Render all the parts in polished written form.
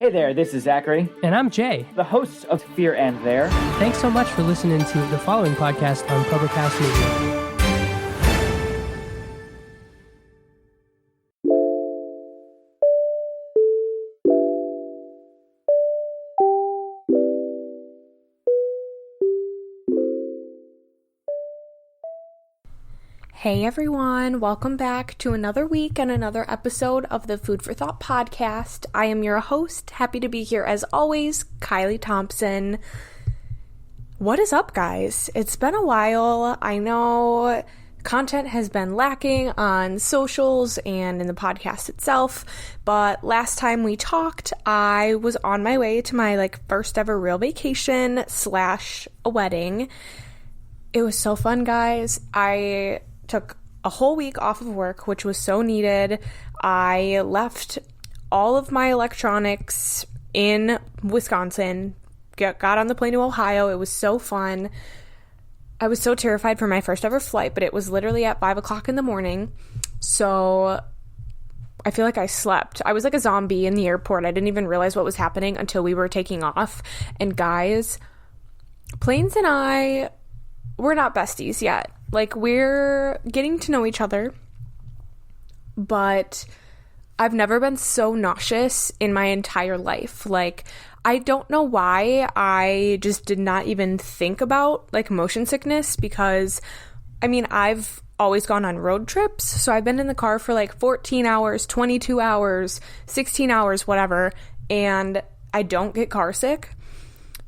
Hey there, this is Zachary, And I'm Jay. the hosts of Fear and There. Thanks so much for listening to the following podcast on Public House Media. Hey everyone, welcome back to another week and another episode of the Food for Thought podcast. I am your host, happy to be here as always, Kylie Thompson. What is up, guys? It's been a while. I know content has been lacking on socials and in the podcast itself, but last time we talked, I was on my way to my first ever real vacation / a wedding. It was so fun, guys. I took a whole week off of work, which was so needed. I left all of my electronics in Wisconsin, got on the plane to Ohio. It was so fun. I was so terrified for my first ever flight, but it was literally at 5 o'clock in the morning. So I feel like I slept. I was like a zombie in the airport. I didn't even realize what was happening until we were taking off. And guys, planes and I, we're not besties yet. We're getting to know each other, but I've never been so nauseous in my entire life. I don't know why I just did not even think about, motion sickness, because, I've always gone on road trips, so I've been in the car for, 14 hours, 22 hours, 16 hours, whatever, and I don't get car sick.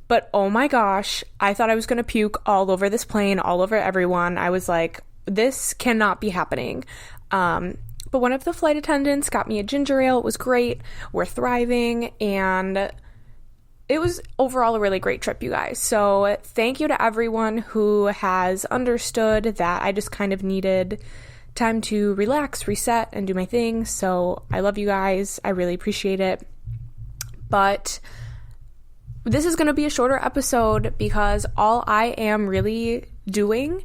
But oh my gosh, I thought I was going to puke all over this plane, all over everyone. I was like, this cannot be happening. But one of the flight attendants got me a ginger ale. It was great. We're thriving. And it was overall a really great trip, you guys. So thank you to everyone who has understood that I just kind of needed time to relax, reset, and do my thing. So I love you guys. I really appreciate it. But this is going to be a shorter episode because all I am really doing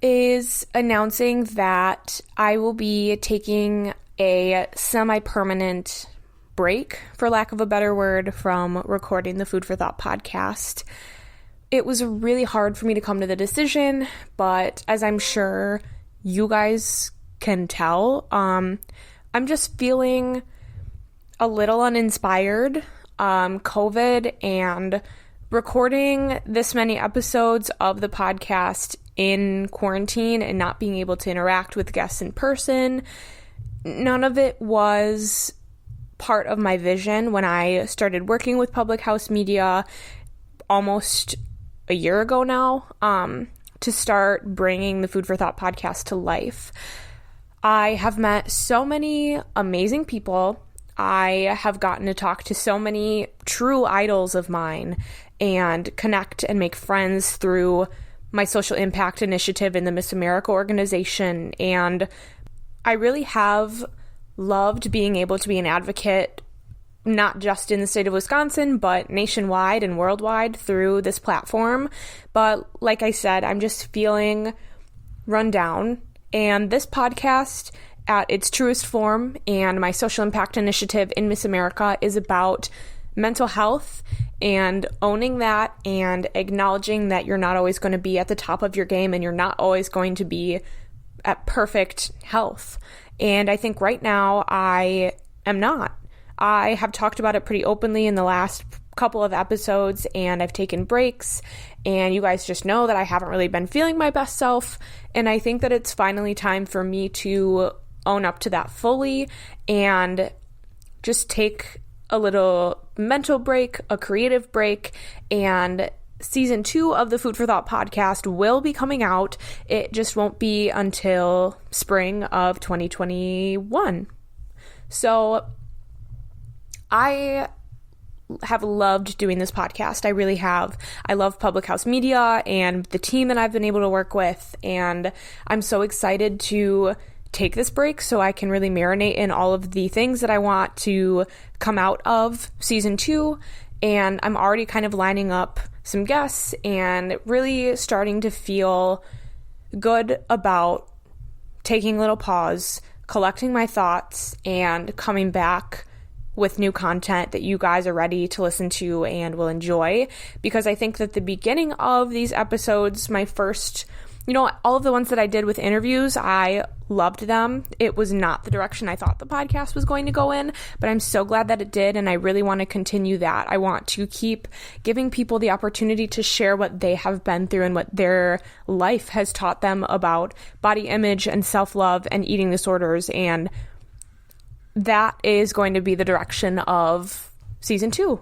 is announcing that I will be taking a semi-permanent break, for lack of a better word, from recording the Food for Thought podcast. It was really hard for me to come to the decision, but as I'm sure you guys can tell, I'm just feeling a little uninspired. COVID and recording this many episodes of the podcast in quarantine and not being able to interact with guests in person, none of it was part of my vision when I started working with Public House Media almost a year ago now, to start bringing the Food for Thought podcast to life. I have met so many amazing people. I have gotten to talk to so many true idols of mine and connect and make friends through my social impact initiative in the Miss America organization. And I really have loved being able to be an advocate, not just in the state of Wisconsin, but nationwide and worldwide through this platform. But like I said, I'm just feeling run down. And this podcast, at its truest form, and my social impact initiative in Miss America, is about mental health and owning that and acknowledging that you're not always going to be at the top of your game and you're not always going to be at perfect health. And I think right now I am not. I have talked about it pretty openly in the last couple of episodes, and I've taken breaks, and you guys just know that I haven't really been feeling my best self, and I think that it's finally time for me to own up to that fully and just take a little mental break, a creative break. And season 2 of the Food for Thought podcast will be coming out. It just won't be until spring of 2021. So I have loved doing this podcast. I really have. I love Public House Media and the team that I've been able to work with, and I'm so excited to take this break so I can really marinate in all of the things that I want to come out of season 2. And I'm already kind of lining up some guests and really starting to feel good about taking a little pause, collecting my thoughts, and coming back with new content that you guys are ready to listen to and will enjoy, because I think that the beginning of these episodes, my first, all of the ones that I did with interviews, I loved them. It was not the direction I thought the podcast was going to go in, but I'm so glad that it did, and I really want to continue that. I want to keep giving people the opportunity to share what they have been through and what their life has taught them about body image and self-love and eating disorders, and that is going to be the direction of season 2.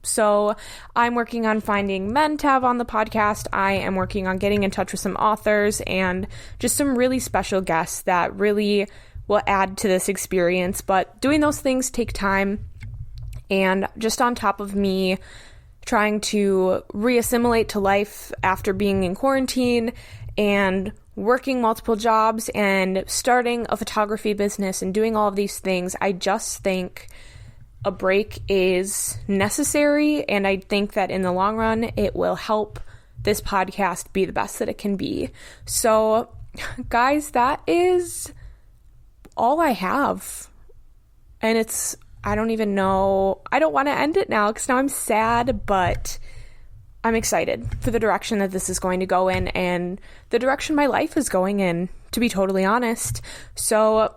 So I'm working on finding men to have on the podcast. I am working on getting in touch with some authors and just some really special guests that really will add to this experience. But doing those things take time. And just on top of me trying to reassimilate to life after being in quarantine and working multiple jobs and starting a photography business and doing all of these things, I just think a break is necessary, and I think that in the long run, it will help this podcast be the best that it can be. So, guys, that is all I have. And I don't even know, I don't want to end it now because now I'm sad, but I'm excited for the direction that this is going to go in and the direction my life is going in, to be totally honest. So,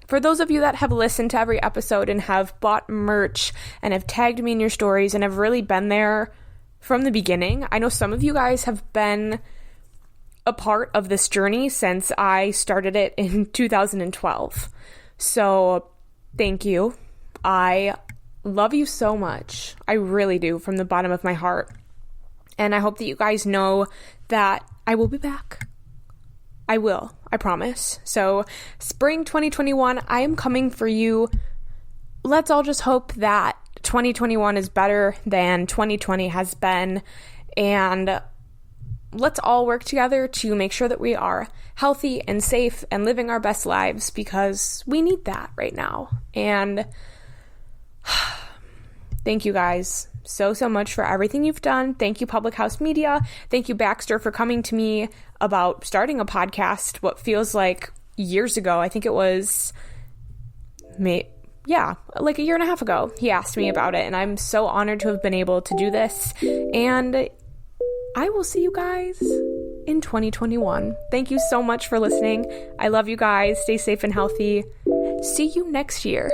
for those of you that have listened to every episode and have bought merch and have tagged me in your stories and have really been there from the beginning, I know some of you guys have been a part of this journey since I started it in 2012. So thank you. I love you so much. I really do, from the bottom of my heart. And I hope that you guys know that I will be back. I will. I promise. So, spring 2021, I am coming for you. Let's all just hope that 2021 is better than 2020 has been. And let's all work together to make sure that we are healthy and safe and living our best lives, because we need that right now. And thank you guys so much for everything you've done. Thank you, Public House Media. Thank you, Baxter, for coming to me about starting a podcast what feels like years ago. I think it was like a year and a half ago. He asked me about it, and I'm so honored to have been able to do this. And I will see you guys in 2021. Thank you so much for listening. I love you guys. Stay safe and healthy. See you next year.